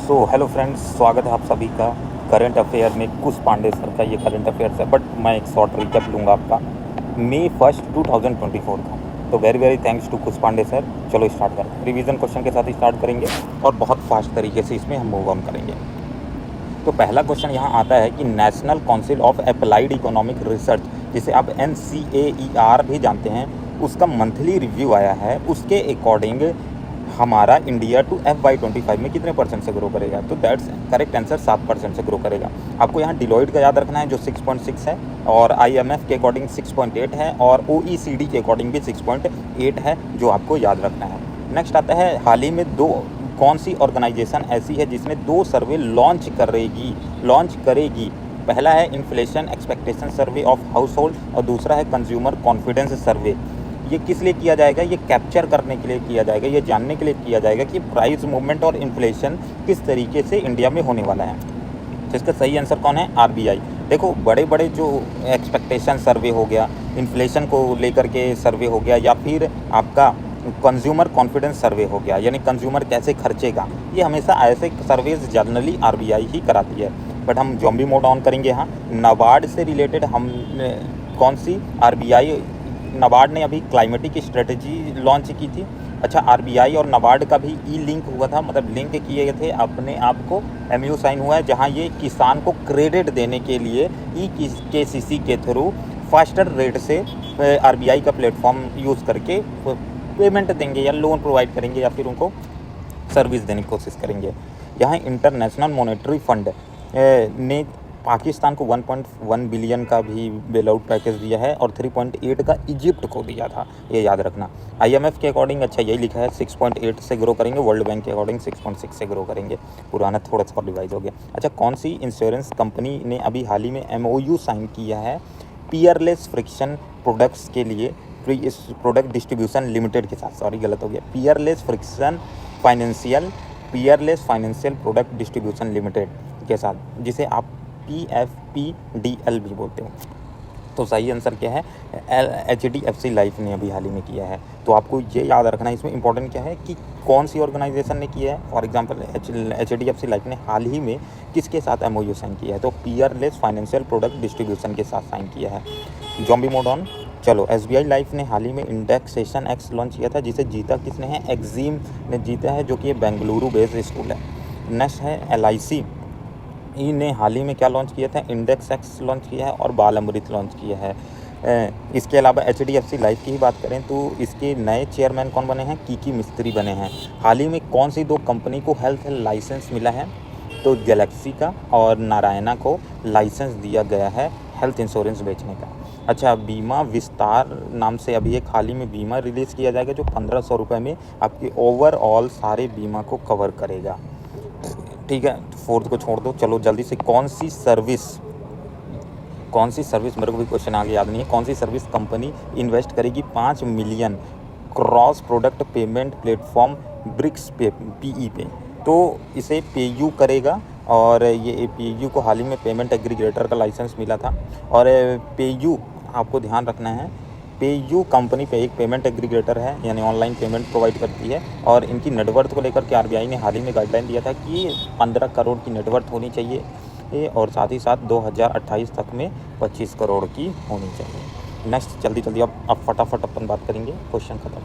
Hello friends, स्वागत है आप सभी का करंट अफेयर में। कुश पांडे सर का ये करंट अफेयर्स है, बट मैं एक शॉर्ट रिकैप लूँगा आपका May 1, 2024 का। तो very very thanks to Kush Pandey sir. चलो स्टार्ट करते हैं। रिवीजन क्वेश्चन के साथ ही स्टार्ट करेंगे और बहुत फास्ट तरीके से इसमें हम मूव ऑन करेंगे। तो पहला क्वेश्चन यहाँ आता है कि national council of applied economic research, जिसे आप NCAER भी जानते हैं, उसका मंथली रिव्यू आया है। उसके अकॉर्डिंग हमारा इंडिया टू FY25 में कितने परसेंट से ग्रो करेगा? तो दैट्स करेक्ट आंसर 7% से ग्रो करेगा। आपको यहाँ डिलॉइट का याद रखना है जो 6.6 है, और IMF के अकॉर्डिंग 6.8 है, और OECD के अकॉर्डिंग भी 6.8 है, जो आपको याद रखना है। नेक्स्ट आता है, हाल ही में कौन सी ऑर्गेनाइजेशन ऐसी है जिसने 2 सर्वे लॉन्च करेगी? पहला है inflation expectation survey of house hold, और दूसरा है कंज्यूमर कॉन्फिडेंस सर्वे। ये किस लिए किया जाएगा? ये कैप्चर करने के लिए किया जाएगा, ये जानने के लिए किया जाएगा कि प्राइस मूवमेंट और इन्फ्लेशन किस तरीके से इंडिया में होने वाला है। तो इसका सही आंसर कौन है? RBI। देखो, बड़े बड़े जो एक्सपेक्टेशन सर्वे हो गया, इन्फ्लेशन को लेकर के सर्वे हो गया, या फिर आपका कंज्यूमर कॉन्फिडेंस सर्वे हो गया, यानी कंज्यूमर कैसे खर्चेगा, ये हमेशा ऐसे सर्वेज जनरली RBI ही कराती है। बट हम जॉम्बी मोड ऑन करेंगे। यहाँ नाबार्ड से रिलेटेड हम कौन सी नाबार्ड ने अभी क्लाइमेटिक स्ट्रेटजी लॉन्च की थी। अच्छा, RBI और नाबार्ड का भी लिंक हुआ था, मतलब लिंक किए गए थे, अपने आप को MOU साइन हुआ है, जहां ये किसान को क्रेडिट देने के लिए EKCC के थ्रू फास्टर रेट से RBI का प्लेटफॉर्म यूज़ करके पेमेंट देंगे, या लोन प्रोवाइड करेंगे, या फिर उनको सर्विस देने की कोशिश करेंगे। यहाँ इंटरनेशनल मॉनेटरी फंड ने पाकिस्तान को 1.1 बिलियन का भी बेल आउट पैकेज दिया है, और 3.8 का इजिप्ट को दिया था, ये याद रखना। IMF के अकॉर्डिंग, अच्छा यही लिखा है, 6.8 से ग्रो करेंगे। वर्ल्ड बैंक के अकॉर्डिंग 6.6 से ग्रो करेंगे। पुराना थोड़ा सा रिवाइज हो गया। अच्छा, कौन सी इंश्योरेंस कंपनी ने अभी हाल ही में MOU साइन किया है पियरलेस फ्रिक्शन प्रोडक्ट्स के लिए? इस प्रोडक्ट डिस्ट्रीब्यूशन लिमिटेड के साथ, सॉरी गलत हो गया, Peerless financial product distribution limited के साथ, जिसे आप PFPDL भी बोलते हो। तो सही आंसर क्या है? HDFC लाइफ ने अभी हाल ही में किया है। तो आपको ये याद रखना है, इसमें इंपॉर्टेंट क्या है कि कौन सी ऑर्गेनाइजेशन ने किया है। फॉर एग्जांपल HDFC लाइफ ने हाल ही में किसके साथ MOU साइन किया है? तो पियरलेस फाइनेंशियल प्रोडक्ट डिस्ट्रीब्यूशन के साथ साइन किया है। Zombie mode on. चलो, SBI लाइफ ने हाल ही में इंडेक्सेशन एक्स लॉन्च किया था, जिसे जीता किसने है? एक्जिम ने जीता है, जो कि ये बेंगलुरु बेस्ड स्कूल है। नेक्स्ट है LIC ने हाल ही में क्या लॉन्च किया था? इंडेक्स एक्स लॉन्च किया है, और बाल अमृत लॉन्च किया है। इसके अलावा HDFC लाइफ की ही बात करें तो इसके नए चेयरमैन कौन बने हैं? किकी मिस्त्री बने हैं। हाल ही में कौन सी 2 कंपनी को हेल्थ लाइसेंस मिला है? तो गैलेक्सी का और नारायणा को लाइसेंस दिया गया है हेल्थ इंश्योरेंस बेचने का। अच्छा, बीमा विस्तार नाम से अभी एक हाल ही में बीमा रिलीज़ किया जाएगा, जो 1500 रुपये में आपके ओवरऑल सारे बीमा को कवर करेगा। ठीक है, 4th को छोड़ दो। चलो जल्दी से, कौन सी सर्विस, मेरे को भी क्वेश्चन आगे याद नहीं है, कौन सी सर्विस कंपनी इन्वेस्ट करेगी 5 million cross product payment platform BRICS PE pay? तो इसे पेयू करेगा, और ये पेयू को हाल ही में पेमेंट एग्रीगेटर का लाइसेंस मिला था। और पेयू, आपको ध्यान रखना है, पेयू कंपनी पे एक पेमेंट एग्रीगेटर है, यानी ऑनलाइन पेमेंट प्रोवाइड करती है, और इनकी नेटवर्थ को लेकर के RBI ने हाल ही में गाइडलाइन दिया था कि 15 करोड़ की नेटवर्थ होनी चाहिए, और साथ ही साथ 2028 तक में 25 करोड़ की होनी चाहिए। नेक्स्ट, जल्दी अब फटाफट अपन बात करेंगे, क्वेश्चन ख़त्म,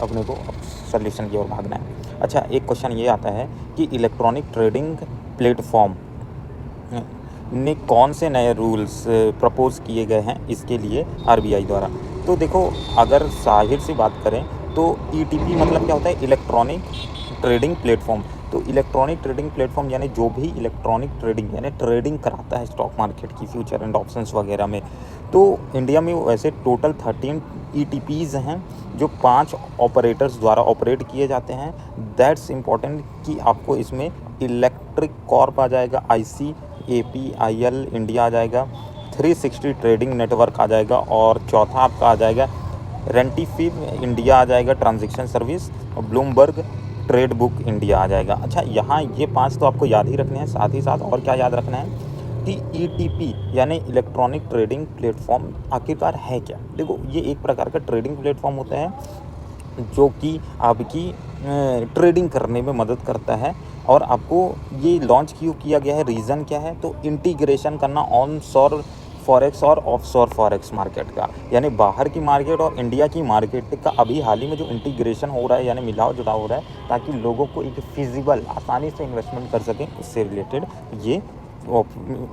अपने को अब सोल्यूशन की ओर भागना है। अच्छा, एक क्वेश्चन ये आता है कि इलेक्ट्रॉनिक ट्रेडिंग प्लेटफॉर्म ने कौन से नए रूल्स प्रपोज किए गए हैं इसके लिए RBI द्वारा? तो देखो, अगर जाहिर सी बात करें तो ETP मतलब क्या होता है? Electronic trading platform. तो इलेक्ट्रॉनिक ट्रेडिंग प्लेटफॉर्म यानी जो भी इलेक्ट्रॉनिक ट्रेडिंग यानी ट्रेडिंग कराता है स्टॉक मार्केट की, फ्यूचर एंड ऑप्शंस वगैरह में। तो इंडिया में वैसे टोटल 13 ETPs हैं, जो 5 ऑपरेटर्स द्वारा ऑपरेट किए जाते हैं। दैट्स इम्पॉर्टेंट कि आपको इसमें इलेक्ट्रिक कॉर्प आ जाएगा, ICAPIL इंडिया आ जाएगा, 360 ट्रेडिंग नेटवर्क आ जाएगा, और चौथा आपका आ जाएगा रेंटिफिव इंडिया आ जाएगा, ट्रांजैक्शन सर्विस, और ब्लूमबर्ग ट्रेड बुक इंडिया आ जाएगा। अच्छा, यहाँ ये 5 तो आपको याद ही रखने हैं, साथ ही साथ और क्या याद रखना है कि ETP यानी इलेक्ट्रॉनिक ट्रेडिंग प्लेटफॉर्म आखिरकार है क्या? देखो, ये एक प्रकार का ट्रेडिंग प्लेटफॉर्म होता है जो कि आपकी ट्रेडिंग करने में मदद करता है, और आपको ये लॉन्च क्यों किया गया है, रीज़न क्या है, तो इंटीग्रेशन करना ऑन शोर फॉरेक्स और ऑफ शोर फॉरेक्स मार्केट का, यानी बाहर की मार्केट और इंडिया की मार्केट का अभी हाल ही में जो इंटीग्रेशन हो रहा है, यानी मिलाव जुड़ाव हो रहा है, ताकि लोगों को एक फिजिबल आसानी से इन्वेस्टमेंट कर सकें, इससे रिलेटेड ये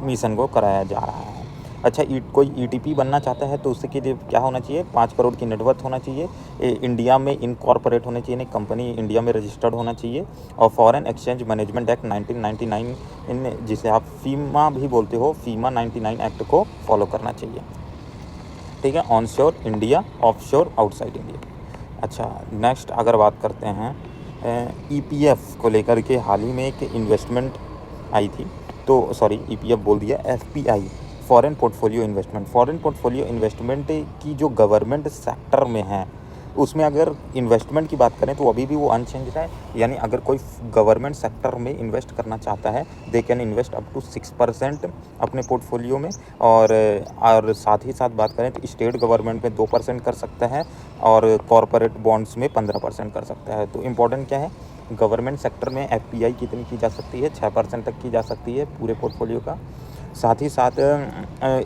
मिशन को कराया जा रहा है। अच्छा, कोई ईटीपी बनना चाहता है तो उसके लिए क्या होना चाहिए, 5 करोड़ की नेटवर्थ होना चाहिए, इंडिया में इनकॉर्पोरेट होना चाहिए, कंपनी इंडिया में रजिस्टर्ड होना चाहिए, और फॉरेन एक्सचेंज मैनेजमेंट एक्ट 1999 जिसे आप फीमा भी बोलते हो, फीमा 99 एक्ट को फॉलो करना चाहिए। ठीक है, on sure India, of sure outside India. अच्छा, नेक्स्ट अगर बात करते हैं ईपीएफ को लेकर के, हाल ही में एक इन्वेस्टमेंट आई थी, तो सॉरी ईपीएफ बोल दिया, FPI, foreign portfolio investment. Foreign portfolio investment की जो गवर्नमेंट सेक्टर में है, उसमें अगर इन्वेस्टमेंट की बात करें तो अभी भी वो अनचेंज्ड है, यानी अगर कोई गवर्नमेंट सेक्टर में इन्वेस्ट करना चाहता है, they can invest up to 6% अपने पोर्टफोलियो में, और साथ ही साथ बात करें तो स्टेट गवर्नमेंट में 2% कर सकता है, और कॉरपोरेट बॉन्ड्स में 15% कर सकता है। तो इम्पोर्टेंट क्या है, गवर्नमेंट सेक्टर में एफपीआई कितनी की जा सकती है, 6% तक की जा सकती है पूरे पोर्टफोलियो का। साथ ही साथ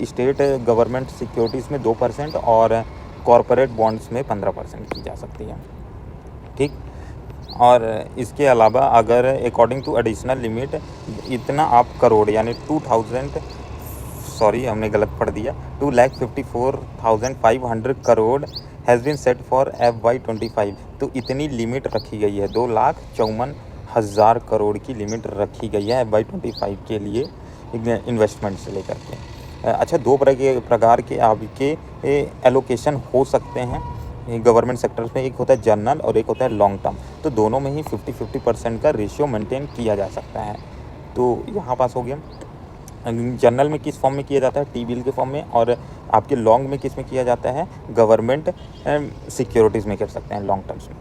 स्टेट गवर्नमेंट सिक्योरिटीज़ में 2% और कॉरपोरेट बॉन्ड्स में 15% की जा सकती है। ठीक, और इसके अलावा अगर अकॉर्डिंग टू एडिशनल लिमिट इतना आप करोड़, यानी 2000, सॉरी हमने गलत पढ़ दिया, 2,54,500 crore has been set for FY25। तो इतनी लिमिट रखी गई है, 2,54,000 करोड़ की लिमिट रखी गई है FY25 के लिए इन्वेस्टमेंट से लेकर के। अच्छा, 2 प्रकार के आपके एलोकेशन हो सकते हैं गवर्नमेंट सेक्टर्स में, एक होता है जनरल और एक होता है लॉन्ग टर्म। तो दोनों में ही 50-50% का रेशियो मेंटेन किया जा सकता है। तो यहाँ पास हो गया, जनरल में किस फॉर्म में किया जाता है, टी बिल के फॉर्म में, और आपके लॉन्ग में किस में किया जाता है, गवर्नमेंट सिक्योरिटीज़ में कर सकते हैं लॉन्ग टर्म्स में।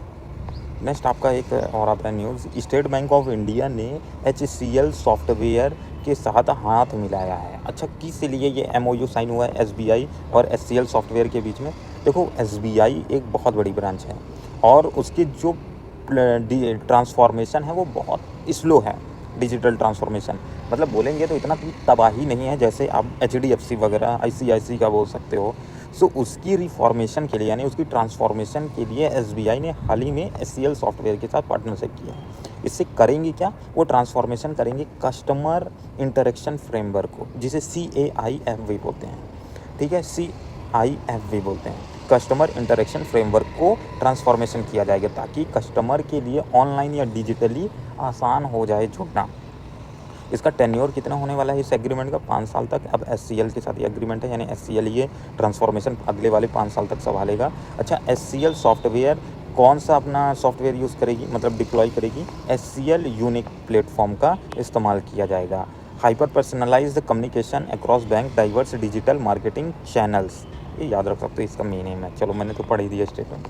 नेक्स्ट आपका एक और आता है news, state bank of India ने HCL सॉफ्टवेयर के साथ हाथ मिलाया है। अच्छा, किस लिए ये MOU साइन हुआ है SBI और HCL सॉफ्टवेयर के बीच में? देखो, SBI एक बहुत बड़ी ब्रांच है और उसकी जो ट्रांसफॉर्मेशन है वो बहुत स्लो है। डिजिटल ट्रांसफॉर्मेशन मतलब बोलेंगे तो इतना कोई तबाही नहीं है जैसे आप HDFC वगैरह ICICI का बोल सकते हो। सो उसकी रिफॉर्मेशन के लिए, यानी उसकी ट्रांसफॉर्मेशन के लिए SBI ने हाल ही में HCL सॉफ्टवेयर के साथ पार्टनरशिप किया है। इससे करेंगे क्या, वो ट्रांसफॉर्मेशन करेंगे कस्टमर इंटरेक्शन फ्रेमवर्क को, जिसे CAIFV बोलते हैं। ठीक है, CIFV बोलते हैं, कस्टमर इंटरेक्शन फ्रेमवर्क को ट्रांसफॉर्मेशन किया जाएगा ताकि कस्टमर के लिए ऑनलाइन या डिजिटली आसान हो जाए जुड़ना। इसका टेन्योर कितना होने वाला है इस एग्रीमेंट का, 5 साल तक। अब HCL के साथ ये एग्रीमेंट है, यानी HCL ये ट्रांसफॉर्मेशन अगले वाले 5 साल तक संभालेगा। अच्छा, HCL सॉफ्टवेयर कौन सा अपना सॉफ्टवेयर यूज़ करेगी, मतलब डिप्लॉय करेगी, HCL यूनिक प्लेटफॉर्म का इस्तेमाल किया जाएगा। Hyper personalised communication across bank diverse digital marketing channels, ये याद रख सकते हो, इसका मीनिंग है। चलो, मैंने तो पढ़ ही दिया स्टेटमेंट।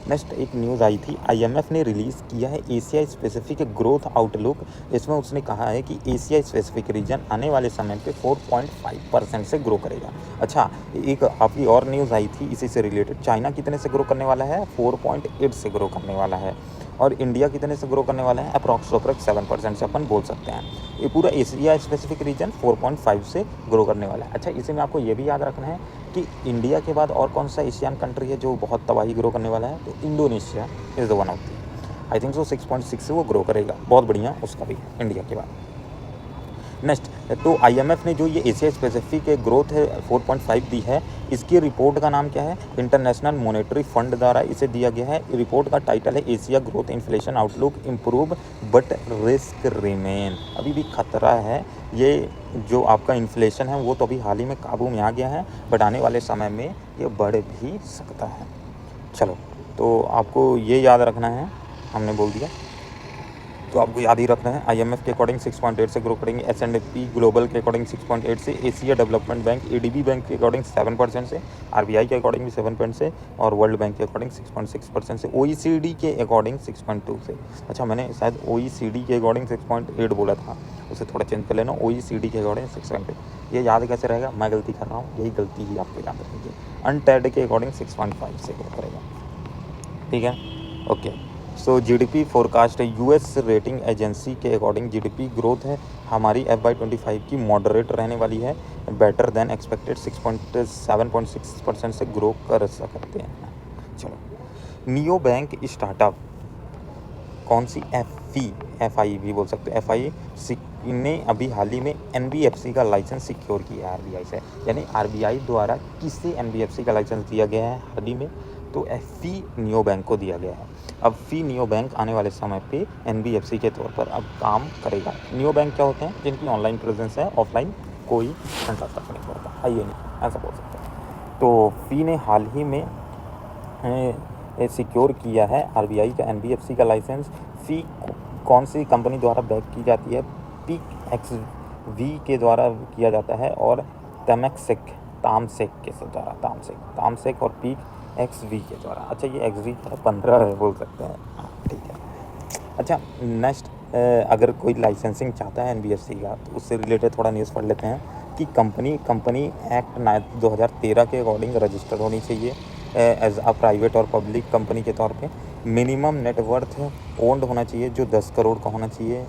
नेक्स्ट एक न्यूज़ आई थी, IMF ने रिलीज़ किया है एशिया स्पेसिफिक ग्रोथ आउटलुक। इसमें उसने कहा है कि एशिया स्पेसिफिक रीजन आने वाले समय पे 4.5% से ग्रो करेगा। अच्छा, एक आपकी और न्यूज़ आई थी इसी से रिलेटेड, चाइना कितने से ग्रो करने वाला है, 4.8 से ग्रो करने वाला है, और इंडिया कितने से ग्रो करने वाला है, अप्रॉक्स 7% से अपन बोल सकते हैं। ये पूरा एशिया स्पेसिफिक रीजन 4.5 से ग्रो करने वाला है। अच्छा, इसी में आपको ये भी याद रखना है कि इंडिया के बाद और कौन सा एशियन कंट्री है जो बहुत तबाही ग्रो करने वाला है, तो Indonesia is the one of the, I think so 6.6 से वो ग्रो करेगा, बहुत बढ़िया उसका भी इंडिया के बाद। नेक्स्ट, तो IMF ने जो ये एशिया स्पेसिफिक ग्रोथ है 4.5 दी है, इसकी रिपोर्ट का नाम क्या है, इंटरनेशनल मॉनेटरी फंड द्वारा इसे दिया गया है। रिपोर्ट का टाइटल है Asia growth inflation outlook improve but risk remain. अभी भी खतरा है, ये जो आपका इन्फ्लेशन है वो तो अभी हाल ही में काबू में आ गया है, बट आने वाले समय में ये बढ़ भी सकता है। चलो, तो आपको ये याद रखना है, हमने बोल दिया तो आपको याद ही रखना है। IMF के अकॉर्डिंग 6.8 से ग्रो करेंगे, S&P ग्लोबल के अकॉर्डिंग 6.8 से, Asia development bank ADB bank के अकॉर्डिंग 7% से, RBI के अकॉर्डिंग भी 7% से, और वर्ल्ड बैंक के अकॉर्डिंग 6.6% से, OECD के अकॉर्डिंग 6.2 से। अच्छा, मैंने शायद OECD के अकॉर्डिंग 6.8 बोला था, उसे थोड़ा चेंज कर लेना, OECD के अकॉर्डिंग 6.8। ये याद कैसे रहेगा, मैं गलती कर रहा हूँ, यही गलती ही आपको याद रखेंगे। अनटेड के अकॉर्डिंग 6.5 से ग्रो करेगा। ठीक है, ओके। सो जीडीपी फोरकास्ट है यूएस रेटिंग एजेंसी के अकॉर्डिंग जीडीपी ग्रोथ है हमारी FY25 की मॉडरेट रहने वाली है, बेटर देन एक्सपेक्टेड 7.6% से ग्रो कर सकते हैं। चलो नियो बैंक स्टार्टअप कौन सी FI भी बोल सकते हो, FI ने अभी हाल ही में NBFC का लाइसेंस सिक्योर किया है RBI से, यानी RBI द्वारा किसे NBFC का लाइसेंस दिया गया है हाल ही में, तो FI नियो बैंक को दिया गया है। अब FI नियो बैंक आने वाले समय पे NBFC के तौर पर अब काम करेगा। नियो बैंक क्या होते हैं? जिनकी ऑनलाइन प्रेजेंस है, ऑफलाइन कोई ट्रांसफर नहीं होता है, ये नहीं ऐसा बोल सकते हैं। तो FI ने हाल ही में सिक्योर किया है RBI का NBFC का लाइसेंस। FI कौन सी कंपनी द्वारा बैक की जाती है? पीक XV के द्वारा किया जाता है और तामसेक के द्वारा, तामसेक और पीक XV के द्वारा। अच्छा ये XV 15 बोल सकते हैं, ठीक है। अच्छा नेक्स्ट, अगर कोई लाइसेंसिंग चाहता है NBFC का तो उससे रिलेटेड थोड़ा न्यूज़ पढ़ लेते हैं कि कंपनी एक्ट 2013 के अकॉर्डिंग रजिस्टर होनी चाहिए एज अ प्राइवेट और पब्लिक कंपनी के तौर पे। मिनिमम नेटवर्थ ओन्ड होना चाहिए जो 10 करोड़ का होना चाहिए।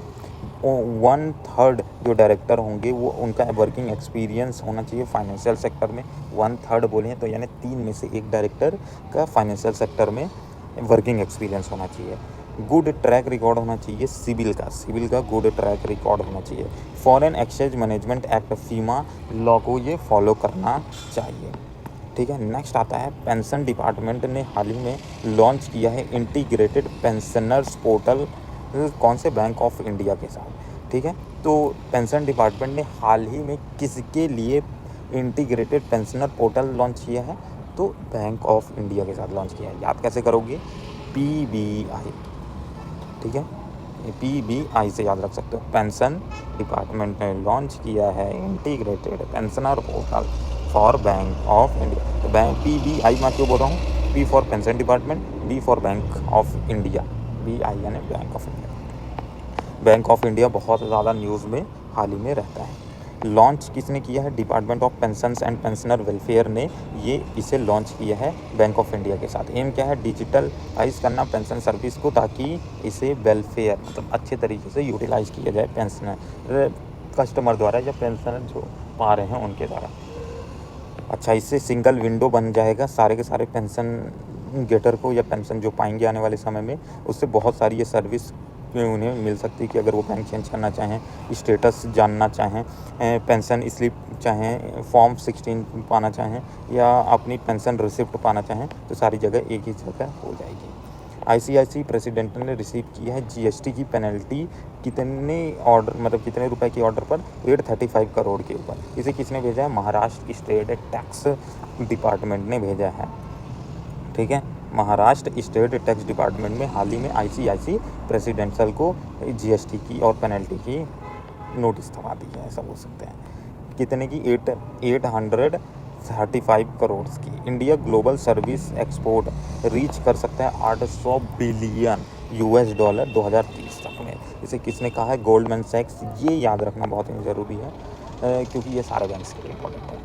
1/3 जो डायरेक्टर होंगे वो उनका वर्किंग एक्सपीरियंस होना चाहिए फाइनेंशियल सेक्टर में। 1/3 बोले तो यानी 3 में से 1 डायरेक्टर का फाइनेंशियल सेक्टर में वर्किंग एक्सपीरियंस होना चाहिए। गुड ट्रैक रिकॉर्ड होना चाहिए सिविल का गुड ट्रैक रिकॉर्ड होना चाहिए। Foreign exchange management act FEMA law को ये फॉलो करना चाहिए, ठीक है। नेक्स्ट आता है पेंशन डिपार्टमेंट ने हाल ही में लॉन्च किया है इंटीग्रेटेड पेंशनर्स पोर्टल, कौन से? बैंक ऑफ इंडिया के साथ, ठीक है। तो पेंशन डिपार्टमेंट ने हाल ही में किसके लिए इंटीग्रेटेड पेंशनर पोर्टल लॉन्च किया है? तो बैंक ऑफ इंडिया के साथ लॉन्च किया है। याद कैसे करोगे? PBI, ठीक है, PBI से याद रख सकते हो। पेंशन डिपार्टमेंट ने लॉन्च किया है integrated pensioner portal for bank of India. तो PBI मैं क्यों बोल रहा हूँ? P for pension department, B for bank of India, BI यानी bank of India. Bank of India बहुत ज़्यादा न्यूज़ में हाल ही में रहता है। लॉन्च किसने किया है? Department of pensions and pensioner welfare ने इसे लॉन्च किया है बैंक ऑफ इंडिया के साथ। एम क्या है? डिजिटलाइज करना पेंशन सर्विस को, ताकि इसे वेलफेयर मतलब अच्छे तरीके से यूटिलाइज किया जाए पेंशनर कस्टमर द्वारा या पेंशनर जो पा रहे हैं उनके द्वारा। अच्छा इससे सिंगल विंडो बन जाएगा सारे के सारे पेंशन गेटर को, या पेंशन जो पाएंगे आने वाले समय में, उससे बहुत सारी ये सर्विस उन्हें मिल सकती है कि अगर वो बैंक चेंज करना चाहें, स्टेटस जानना चाहें, पेंशन स्लिप चाहें, फॉर्म 16 पाना चाहें, या अपनी पेंशन रिसिप्ट पाना चाहें, तो सारी जगह एक ही जगह हो जाएगी। ICICI प्रेसिडेंट ने रिसीव किया है GST की पेनल्टी कितने रुपए की ऑर्डर पर? 835 करोड़ के ऊपर। इसे किसने भेजा है? महाराष्ट्र स्टेट टैक्स डिपार्टमेंट ने भेजा है, ठीक है। महाराष्ट्र स्टेट टैक्स डिपार्टमेंट में हाल ही में ICICI प्रेसिडेंशियल को GST की और पेनल्टी की नोटिस थमा दी है, ऐसा बोल सकते हैं। कितने की? 835 करोड़ की। India global service export reach कर सकता है $800 बिलियन 2030 तक में। इसे किसने कहा है? गोल्डमैन सैक्स। ये याद रखना बहुत ही ज़रूरी है क्योंकि ये सारे बैंक्स के लिए इम्पोर्टेंट है।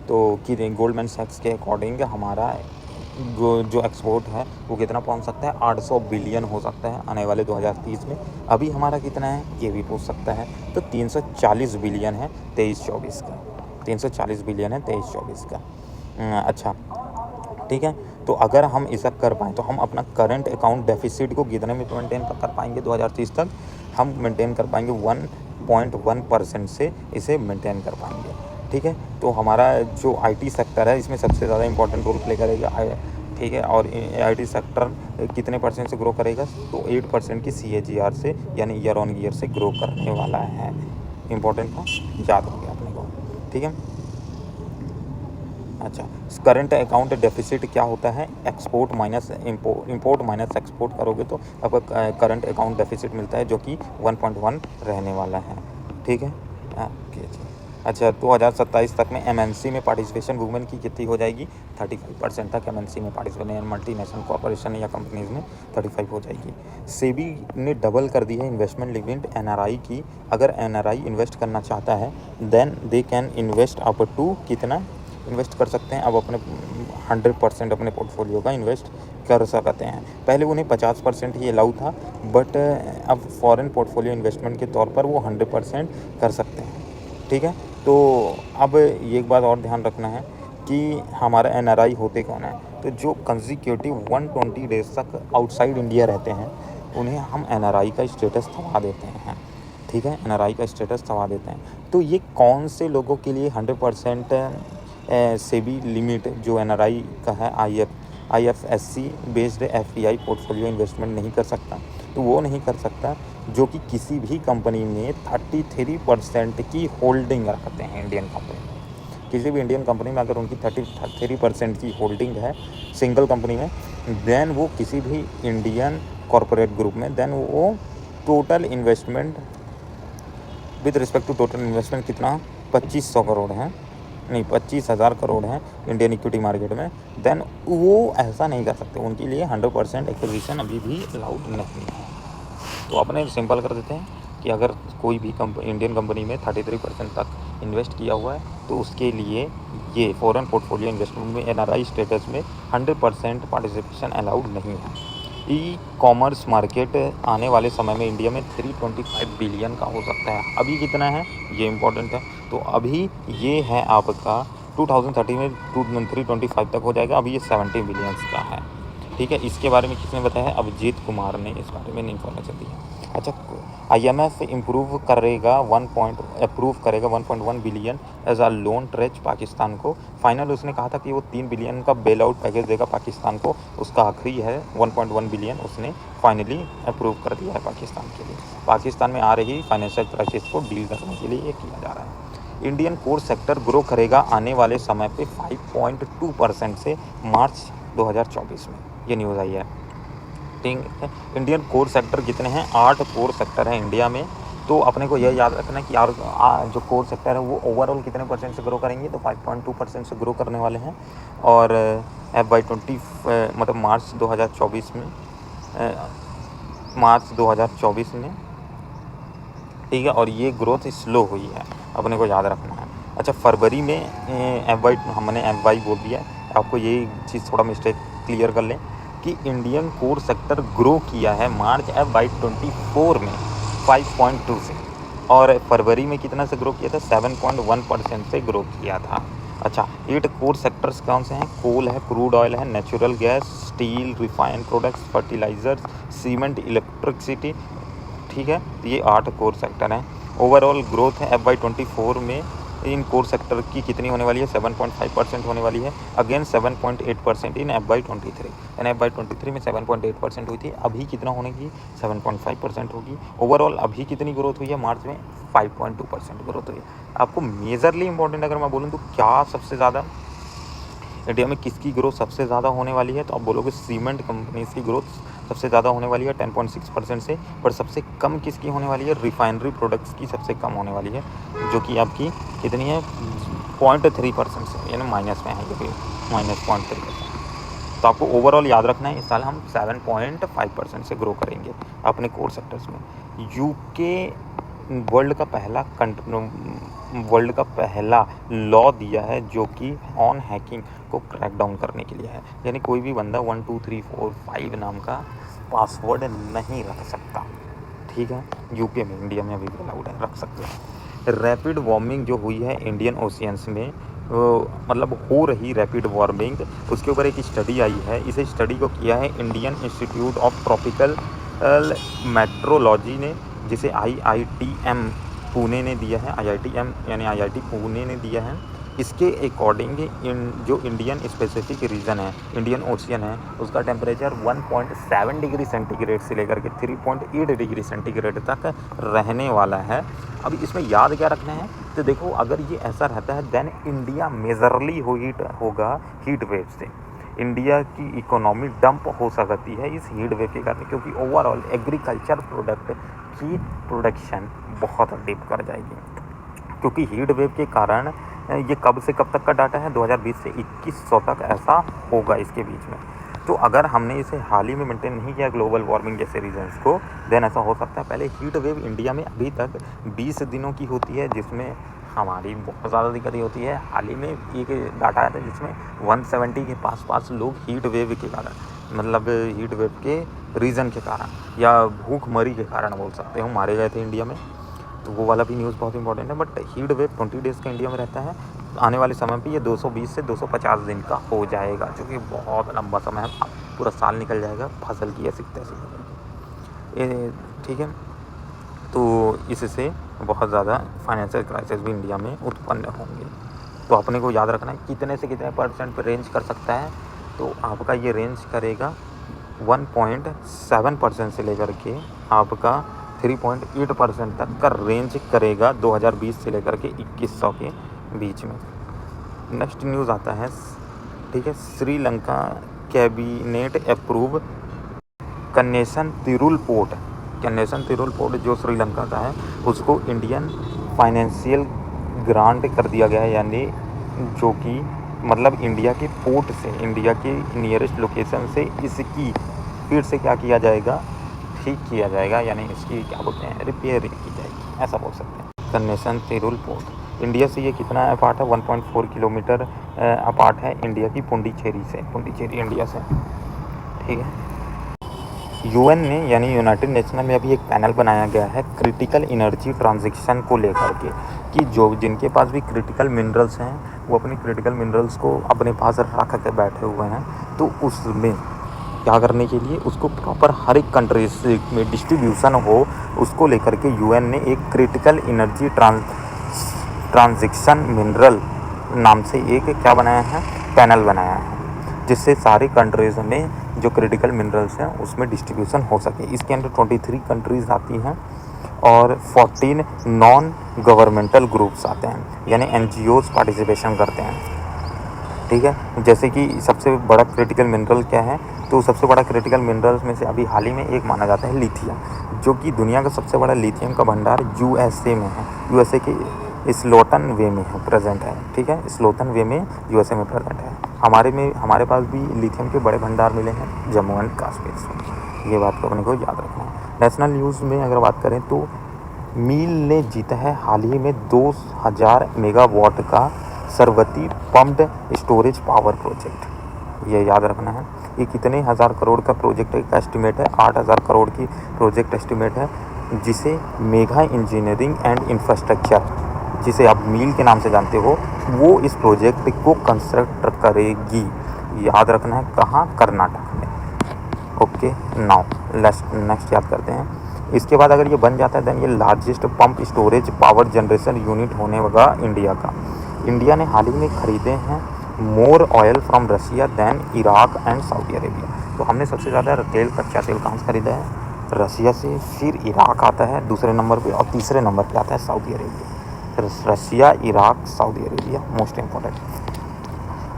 तो कि गोल्डमैन सैक्स के अकॉर्डिंग हमारा जो एक्सपोर्ट है वो कितना पहुंच सकता है? 800 बिलियन हो सकता है आने वाले 2030 में। अभी हमारा कितना है ये भी पूछ सकता है। तो 340 बिलियन है 23-24 का, 340 बिलियन है 23-24 का। अच्छा ठीक है। तो अगर हम ऐसा कर पाएँ तो हम अपना करंट अकाउंट डेफिसिट को कितने में मेंटेन कर पाएंगे? 2030 तक हम मेंटेन कर पाएंगे 1.1% से इसे मेंटेन कर पाएंगे, ठीक है। तो हमारा जो IT सेक्टर है इसमें सबसे ज़्यादा इंपॉर्टेंट रोल प्ले करेगा, ठीक है। और IT सेक्टर कितने % से ग्रो करेगा? तो 8% की CAGR से यानी ईयर ऑन ईयर से ग्रो करने वाला है। इंपॉर्टेंट था, याद हो गया अपने को, ठीक है। अच्छा करंट अकाउंट डेफिसिट क्या होता है? Export minus import minus export करोगे तो आपका करंट अकाउंट डेफिसिट मिलता है जो कि 1.1 रहने वाला है, ठीक है। ओके जी। अच्छा 2027 तक में MNC में पार्टिसिपेशन वुमेन की कितनी हो जाएगी? 35% तक MNC में पार्टिसिपेशन, मल्टीनेशनल कॉर्पोरेशन या कंपनीज में 35 हो जाएगी। सेबी ने डबल कर दी है इन्वेस्टमेंट लिमिट NRI की। अगर NRI इन्वेस्ट करना चाहता है then they can invest up to कितना इन्वेस्ट कर सकते हैं? अब अपने 100% अपने पोर्टफोलियो का इन्वेस्ट कर सकते हैं। पहले उन्हें 50% ही अलाउ था, बट अब फॉरेन पोर्टफोलियो इन्वेस्टमेंट के तौर पर वो 100% कर सकते हैं। ठीक है, तो अब ये एक बात और ध्यान रखना है कि हमारा एनआरआई होते कौन है। तो जो कंसेक्यूटिव 120 डेज तक आउटसाइड इंडिया रहते हैं उन्हें हम एनआरआई का स्टेटस थमा देते हैं। ठीक है, एनआरआई का स्टेटस थमा देते हैं। तो ये कौन से लोगों के लिए 100% सेबी लिमिट जो एनआरआई का है, IFSC based FPI portfolio investment नहीं कर सकता। तो वो नहीं कर सकता जो कि किसी भी कंपनी में 33% की होल्डिंग रखते हैं इंडियन कंपनी में। किसी भी इंडियन कंपनी में अगर उनकी 33% की होल्डिंग है सिंगल कंपनी में, देन वो किसी भी इंडियन कॉरपोरेट ग्रुप में, देन वो total investment with respect to total investment कितना 2500 करोड़ है, नहीं 25,000 करोड़ है इंडियन इक्विटी मार्केट में, देन वो ऐसा नहीं कर सकते। उनके लिए 100% एक्विजिशन अभी भी अलाउड नहीं है। तो अपने सिंपल कर देते हैं कि अगर कोई भी इंडियन कंपनी में 33% तक इन्वेस्ट किया हुआ है तो उसके लिए ये फॉरेन पोर्टफोलियो इन्वेस्टमेंट में एनआरआई स्टेटस में 100% पार्टिसिपेशन अलाउड नहीं है। ई कॉमर्स मार्केट आने वाले समय में इंडिया में 325 बिलियन का हो सकता है। अभी कितना है ये इम्पोर्टेंट है। तो अभी ये है आपका 2030 में 325 तक हो जाएगा, अभी ये 70 बिलियंस का है। ठीक है, इसके बारे में किसने बताया है? अभिजीत कुमार ने इस बारे में इन्फॉर्मेशन दी है। अच्छा, आईएमएफ अप्रूव करेगा 1.1 billion as a loan tranche Pakistan को। फाइनल उसने कहा था कि वो 3 बिलियन का बेल आउट पैकेज देगा पाकिस्तान को, उसका आखिरी है 1.1 बिलियन उसने फाइनली अप्रूव कर दिया है पाकिस्तान के लिए। पाकिस्तान में आ रही फाइनेंशियल क्राइसिस को डील करने के लिए ये किया जा रहा है। इंडियन कोर सेक्टर ग्रो करेगा आने वाले समय पे 5.2% से मार्च 2024 में, ये न्यूज़ आई है। ठीक है, इंडियन कोर सेक्टर कितने हैं? 8 कोर सेक्टर हैं इंडिया में। तो अपने को यह याद रखना है कि यार जो कोर सेक्टर है वो ओवरऑल कितने परसेंट से ग्रो करेंगे, तो 5.2% से ग्रो करने वाले हैं। और FY20 मतलब मार्च 2024 में, ठीक है, और ये ग्रोथ स्लो हुई है, अपने को याद रखना है। अच्छा, फरवरी में हमने FY बोल दिया, आपको ये चीज़ थोड़ा मिस्टेक क्लियर कर लें कि इंडियन कोर सेक्टर ग्रो किया है मार्च FY24 में 5.2 से, और फरवरी में कितना से ग्रो किया था? 7.1% से ग्रो किया था। अच्छा, 8 कोर सेक्टर्स कौन से हैं? कोल है, क्रूड ऑयल है, natural gas, steel, refined products, fertilisers, cement, electricity. ठीक है, तो ये 8 कोर सेक्टर हैं। ओवरऑल ग्रोथ है FY24 में इन कोर सेक्टर की कितनी होने वाली है? 7.5% होने वाली है, अगेन 7.8% इन FY23। यानी FY23 में 7.8% हुई थी, अभी कितना होने की? 7.5% होगी। ओवरऑल अभी कितनी ग्रोथ हुई है? मार्च में 5.2% ग्रोथ हुई है। आपको मेजरली इंपॉर्टेंट अगर मैं बोलूँ तो क्या सबसे ज़्यादा इंडिया में किसकी ग्रोथ सबसे ज़्यादा होने वाली है? तो आप बोलोगे सीमेंट कंपनीज की ग्रोथ सबसे ज़्यादा होने वाली है 10.6% से, पर सबसे कम किसकी होने वाली है? रिफाइनरी प्रोडक्ट्स की सबसे कम होने वाली है, जो कि आपकी कितनी है? 0.3% से, यानी माइनस में है, ये भी -0.3%। तो आपको ओवरऑल याद रखना है इस साल हम 7.5% से ग्रो करेंगे अपने कोर सेक्टर्स में। यूके वर्ल्ड का पहला लॉ दिया है जो कि ऑन हैकिंग को क्रैक डाउन करने के लिए है। यानी कोई भी बंदा 1 2 3 4 5 नाम का पासवर्ड नहीं रख सकता। ठीक है, यूके में, इंडिया में अभी भी अलाउड है, रख सकते हैं। रैपिड वार्मिंग जो हुई है इंडियन ओशियंस में, मतलब हो रही रैपिड वार्मिंग, उसके ऊपर एक स्टडी आई है। इस स्टडी को किया है Indian institute of tropical metrology ने, जिसे IITM पुणे ने दिया है। IITM यानी IIT पुणे ने दिया है। इसके अकॉर्डिंग जो इंडियन स्पेसिफिक रीजन है, इंडियन ओशियन है, उसका टेम्परेचर 1.7 डिग्री सेंटीग्रेड से लेकर के 3.8 डिग्री सेंटीग्रेड तक रहने वाला है। अभी इसमें याद क्या रखना है? तो देखो, अगर ये ऐसा रहता है देन इंडिया मेजरली होगा हीट वेव से। इंडिया की इकोनॉमी डंप हो सकती है इस हीट वेव के कारण, क्योंकि ओवरऑल एग्रीकल्चर प्रोडक्ट की प्रोडक्शन बहुत डिप कर जाएगी। क्योंकि हीट वेव के कारण ये कब से कब तक का डाटा है? 2020 से 2100 तक ऐसा होगा इसके बीच में। तो अगर हमने इसे हाल ही में मेंटेन नहीं किया ग्लोबल वार्मिंग जैसे रीजंस को, देन ऐसा हो सकता है। पहले हीट वेव इंडिया में अभी तक 20 दिनों की होती है, जिसमें हमारी बहुत ज़्यादा दिक्कत ये होती है। हाल ही में एक डाटा आया था जिसमें 170 के पास लोग हीट वेव के कारण, मतलब हीट वेव के रीज़न के कारण या भूखमरी के कारण बोल सकते हो, मारे गए थे इंडिया में। तो वो वाला भी न्यूज़ बहुत इंपॉर्टेंट है। बट हीट वेव 20 डेज़ का इंडिया में रहता है। आने वाले समय पे ये 220 से 250 दिन का हो जाएगा, जो कि बहुत लंबा समय है। पूरा साल निकल जाएगा फसल की ऐसी तैसी ये, ठीक है। तो इससे बहुत ज़्यादा फाइनेंशियल क्राइसिस भी इंडिया में उत्पन्न होंगे। तो अपने को याद रखना है कितने से कितने % पर रेंज कर सकता है। तो आपका ये रेंज करेगा 1.7% से लेकर के आपका 3.8% तक का रेंज करेगा 2020 से लेकर के 2100 के बीच में। नेक्स्ट न्यूज़ आता है, ठीक है, श्रीलंका कैबिनेट अप्रूव कन्नेसन तिरुल पोर्ट जो श्रीलंका का है उसको इंडियन फाइनेंशियल ग्रांट कर दिया गया है, यानी जो कि मतलब इंडिया के पोर्ट से, इंडिया के नियरेस्ट लोकेशन से इसकी फिर से क्या किया जाएगा, ठीक किया जाएगा, यानी इसकी क्या बोलते हैं, रिपेयरिंग की जाएगी, ऐसा बोल सकते हैं। कन्नेसन तिरुल पोर्ट इंडिया से ये कितना अपार्ट है, 1.4 किलोमीटर अपार्ट है इंडिया की पुंडीचेरी इंडिया से, ठीक है। यूएन ने यानी यूनाइटेड नेशन में अभी एक पैनल बनाया गया है क्रिटिकल एनर्जी ट्रांजिशन को लेकर के, कि जो जिनके पास भी क्रिटिकल मिनरल्स हैं वो अपने क्रिटिकल मिनरल्स को अपने पास रख के बैठे हुए हैं, तो उसमें क्या करने के लिए उसको प्रॉपर हर एक कंट्री में डिस्ट्रीब्यूशन हो, उसको लेकर के यूएन ने एक क्रिटिकल एनर्जी ट्रांजिशन मिनरल नाम से एक क्या बनाया है, पैनल बनाया है, जिससे सारी कंट्रीज़ में जो क्रिटिकल मिनरल्स हैं उसमें डिस्ट्रीब्यूशन हो सके। इसके अंदर 23 कंट्रीज़ आती हैं और 14 नॉन गवर्नमेंटल ग्रुप्स आते हैं, यानी NGOs पार्टिसिपेशन करते हैं, ठीक है। जैसे कि सबसे बड़ा क्रिटिकल मिनरल क्या है, तो सबसे बड़ा क्रिटिकल मिनरल्स में से अभी हाल ही में एक माना जाता है लिथियम, जो कि दुनिया का सबसे बड़ा लिथियम का भंडार USA में है, USA के स्लोटन वे में है, प्रेजेंट है, ठीक है, स्लोटन वे में USA में प्रेजेंट है। हमारे पास भी लिथियम के बड़े भंडार मिले हैं जम्मू एंड कश्मीर से, ये बात को अपने को याद रखना है। नेशनल न्यूज़ में अगर बात करें तो मील ने जीता है हाल ही में 2000 मेगावाट का सरवती पम्प्ड स्टोरेज पावर प्रोजेक्ट, ये याद रखना है। ये कितने हज़ार करोड़ का प्रोजेक्ट का एस्टिमेट है, 8000 करोड़ की प्रोजेक्ट एस्टिमेट है, जिसे मेगा इंजीनियरिंग एंड इंफ्रास्ट्रक्चर, जिसे आप मील के नाम से जानते हो, वो इस प्रोजेक्ट को कंस्ट्रक्ट करेगी। याद रखना है कहाँ, कर्नाटक में। ओके, नाउ नेक्स्ट याद करते हैं। इसके बाद अगर ये बन जाता है देन ये largest pump storage power generation unit होने वाला इंडिया का। इंडिया ने हाल ही में खरीदे हैं more oil from Russia than Iraq and Saudi Arabia. तो हमने सबसे ज़्यादा तेल, कच्चा तेल कहाँ से खरीदा है, रशिया से, फिर इराक आता है दूसरे नंबर पे, और तीसरे नंबर पे आता है Saudi Arabia. Russia, Iraq, Saudi Arabia most important.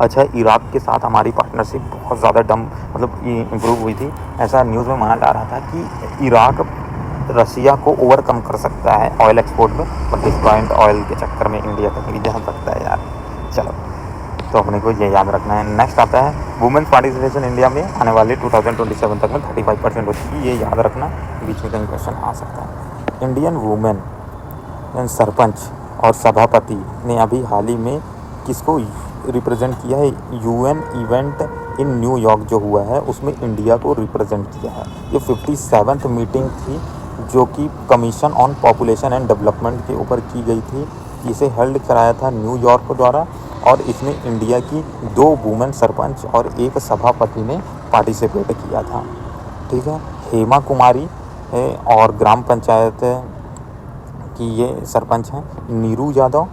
अच्छा, इराक के साथ हमारी पार्टनरशिप बहुत ज़्यादा मतलब इम्प्रूव हुई थी। ऐसा न्यूज़ में माना जा रहा था कि इराक रशिया को ओवरकम कर सकता है ऑयल एक्सपोर्ट में, बट इस पॉइंट ऑयल के चक्कर में इंडिया कहीं भी जा सकता है यार। चलो, तो अपने को ये याद रखना है। नेक्स्ट आता है वुमेन्स पार्टिसिपेशन इंडिया में आने वाले 2027 तक में 35% हो चुकी है, ये याद रखना, बीच में कहीं क्वेश्चन आ सकता है। इंडियन वुमेन सरपंच और सभापति ने अभी हाल ही में किसको रिप्रेजेंट किया है, UN इवेंट इन न्यूयॉर्क जो हुआ है उसमें इंडिया को रिप्रेजेंट किया है। ये 57th मीटिंग थी जो कि commission on population and development के ऊपर की गई थी। इसे हेल्ड कराया था न्यूयॉर्क द्वारा, और इसमें इंडिया की 2 वुमेन सरपंच और 1 सभापति ने पार्टिसिपेट किया था, ठीक है। हेमा कुमारी और ग्राम पंचायत कि ये सरपंच हैं नीरू यादव,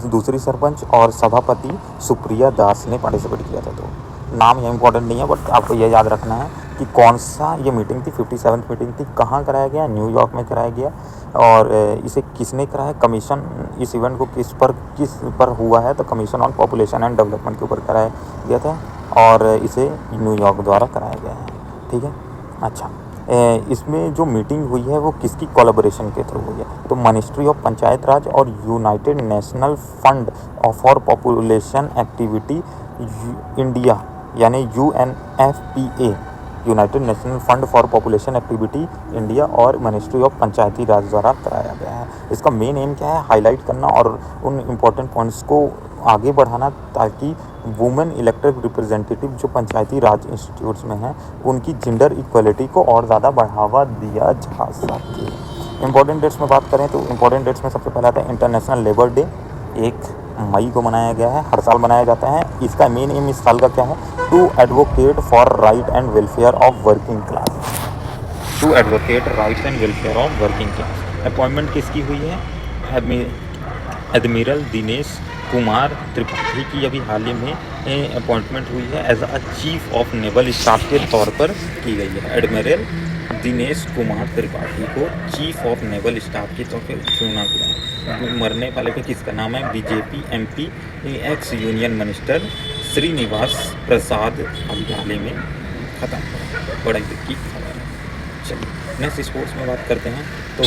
दूसरी सरपंच, और सभापति सुप्रिया दास ने पार्टिसिपेट किया था। तो नाम ये इम्पोर्टेंट नहीं है, बट आपको ये याद रखना है कि कौन सा ये मीटिंग थी, 57th मीटिंग थी, कहाँ कराया गया, न्यूयॉर्क में कराया गया, और इसे किसने कराया, कमीशन, इस इवेंट को किस पर हुआ है, तो commission on population and development के ऊपर कराया गया था, और इसे न्यूयॉर्क द्वारा कराया गया है, ठीक है। अच्छा, इसमें जो मीटिंग हुई है वो किसकी कोलैबोरेशन के थ्रू हुई है, तो मिनिस्ट्री ऑफ पंचायत राज और United national fund for population activity India यानी UNFPA, United national fund for population activity India और मिनिस्ट्री ऑफ पंचायती राज द्वारा कराया गया है। इसका मेन एम क्या है, हाईलाइट करना और उन इम्पोर्टेंट पॉइंट्स को आगे बढ़ाना ताकि वुमेन इलेक्टेड रिप्रेजेंटेटिव जो पंचायती राज इंस्टीट्यूट्स में हैं उनकी जेंडर इक्वलिटी को और ज़्यादा बढ़ावा दिया जा सके। इंपॉर्टेंट डेट्स में बात करें तो इंपॉर्टेंट डेट्स में सबसे पहला आता है इंटरनेशनल लेबर डे, 1 मई को मनाया गया है, हर साल मनाया जाता है। इसका मेन एम इस साल का क्या है, to advocate for right and welfare of working class, to advocate rights and welfare of working class. Appointment किसकी हुई है, एडमिरल दिनेश कुमार त्रिपाठी की अभी हाल ही में अपॉइंटमेंट हुई है as a chief of naval staff के तौर पर की गई है। एडमिरल दिनेश कुमार त्रिपाठी को चीफ ऑफ नेवल स्टाफ के तौर पर चुना गया है। मरने वाले पे किसका नाम है, BJP MP ex union minister Srinivas Prasad अभी हाल ही में खत्म हुआ, बड़ा दुख की खबर है। चलिए नेक्स्ट स्पोर्ट्स में बात करते हैं तो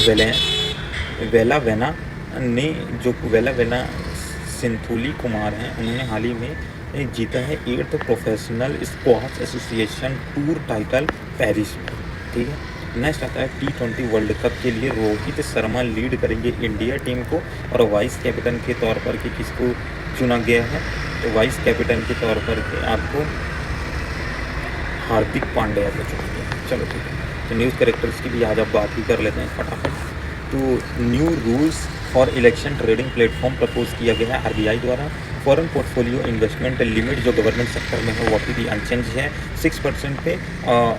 वेला वेना ने जो वेला वेना सिंथुली कुमार हैं उन्होंने हाल ही में जीता है 8th professional squash association tour title Paris में। ठीक है, नेक्स्ट आता है T20 वर्ल्ड कप के लिए रोहित शर्मा लीड करेंगे इंडिया टीम को और वाइस कैप्टन के तौर पर कि किसको चुना गया है, तो वाइस कैप्टन के तौर पर आपको हार्दिक पांड्या को चुना गया। चलो ठीक है, तो न्यूज़ करेक्टर्स की भी आज आप बात ही कर लेते हैं फटाफट। तो new rules for election trading platform propose किया गया है आरबीआई द्वारा। फॉरेन पोर्टफोलियो इन्वेस्टमेंट लिमिट जो गवर्नमेंट सेक्टर में है वो अभी भी अनचेंज है 6% पे,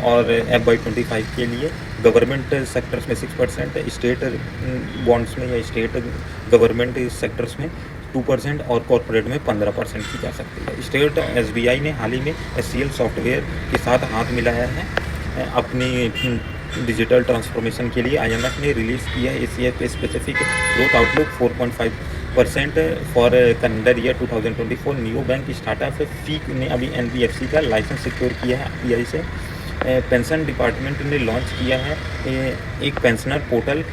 और FY25 के लिए गवर्नमेंट सेक्टर्स में 6%, स्टेट बॉन्ड्स में या स्टेट गवर्नमेंट सेक्टर्स में 2% और कॉर्पोरेट में 15% की जा सकती है। स्टेट SBI ने हाल ही में SCL सॉफ्टवेयर के साथ हाथ मिलाया है अपनी डिजिटल ट्रांसफॉर्मेशन के लिए। IMF ने रिलीज़ किया है एशिया पे specific growth outlook 4.5% for calendar year 2024। Neo bank startup Feke ने अभी NBFC का लाइसेंस सिक्योर किया है RBI से। पेंशन डिपार्टमेंट ने लॉन्च किया है एक पेंशनर पोर्टल,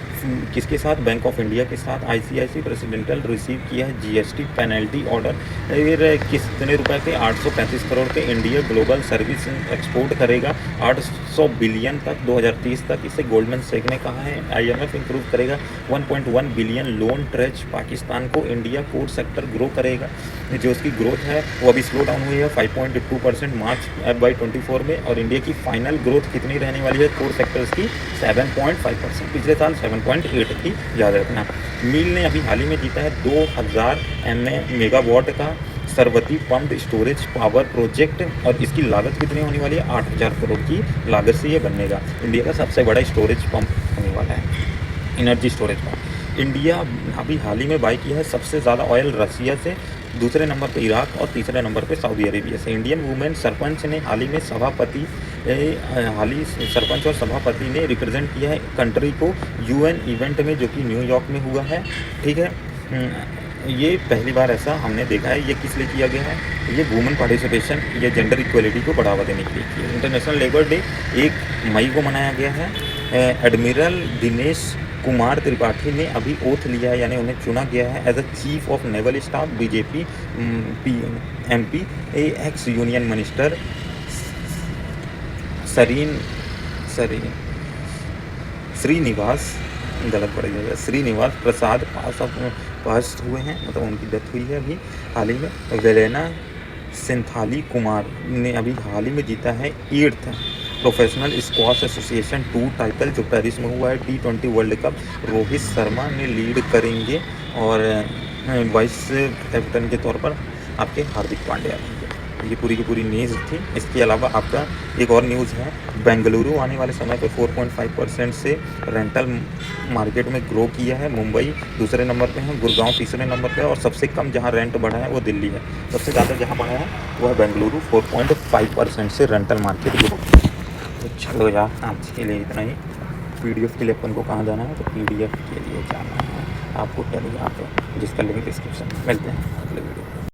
किसके साथ, बैंक ऑफ इंडिया के साथ। ICICI प्रेसिडेंटल रिसीव किया है GST पेनल्टी ऑर्डर, फिर कितने रुपए पे, 835 करोड़ के। इंडिया ग्लोबल सर्विस एक्सपोर्ट करेगा 800 बिलियन तक 2030 तक, इसे गोल्डमैन सैक ने कहा है। IMF इंप्रूव करेगा 1.1 बिलियन लोन ट्रेच पाकिस्तान को। इंडिया कोर सेक्टर ग्रो करेगा, जो उसकी ग्रोथ है वो अभी स्लो डाउन हुई है 5.2% मार्च FY24 में, और इंडिया की फाइनल ग्रोथ कितनी रहने वाली है कोर सेक्टर्स की, 7.5%, पिछले साल 7.8 थी, याद रखना। मील ने अभी हाल ही में जीता है 2000 मेगावाट का सरवती पम्प्ड स्टोरेज पावर प्रोजेक्ट, और इसकी लागत कितनी होने वाली है, 8000 करोड़ की लागत से ये बनेगा। इंडिया का सबसे बड़ा स्टोरेज पंप होने वाला है, एनर्जी स्टोरेज पंप। इंडिया अभी हाल ही में बाई किया है सबसे ज़्यादा ऑयल रसिया से, दूसरे नंबर पे इराक और तीसरे नंबर पे सऊदी अरेबिया से। इंडियन वुमेन सरपंच ने हाल ही में सरपंच और सभापति ने रिप्रेजेंट किया है कंट्री को UN इवेंट में, जो कि न्यूयॉर्क में हुआ है। ठीक है, ये पहली बार ऐसा हमने देखा है। ये किस लिए किया गया है, ये वुमेन पार्टिसिपेशन या जेंडर इक्वलिटी को बढ़ावा देने के लिए किया। इंटरनेशनल लेबर डे 1 मई को मनाया गया है। एडमिरल दिनेश कुमार त्रिपाठी ने अभी ओथ लिया है, यानी उन्हें चुना गया है as a chief of naval staff. BJP MP ex union minister Srinivas Prasad pass हुए हैं, मतलब उनकी डेथ हुई है अभी हाल ही में। वेलेना सिंथाली कुमार ने अभी हाल ही में जीता है 8th professional squash association tour title, जो पेरिस में हुआ है। T20 world cup Rohit Sharma ने लीड करेंगे, और वाइस कैप्टन के तौर पर आपके हार्दिक पांड्या रहेंगे। ये पूरी की पूरी न्यूज़ थी। इसके अलावा आपका एक और न्यूज़ है, बेंगलुरु आने वाले समय पे 4.5% से रेंटल मार्केट में ग्रो किया है। मुंबई दूसरे नंबर पे है, गुड़गांव तीसरे नंबर पे है, और सबसे कम जहां रेंट बढ़ा है वो दिल्ली है। सबसे ज़्यादा जहां बढ़ा है वो है बेंगलुरु, 4.5% से रेंटल मार्केट ग्रो। तो चलो यार, आज के लिए इतना ही। PDF के लिए अपन को कहाँ जाना है, तो PDF के लिए जाना है आपको टेलीग्राम पे, जिसका लिंक डिस्क्रिप्शन में। मिलते हैं अगले वीडियो।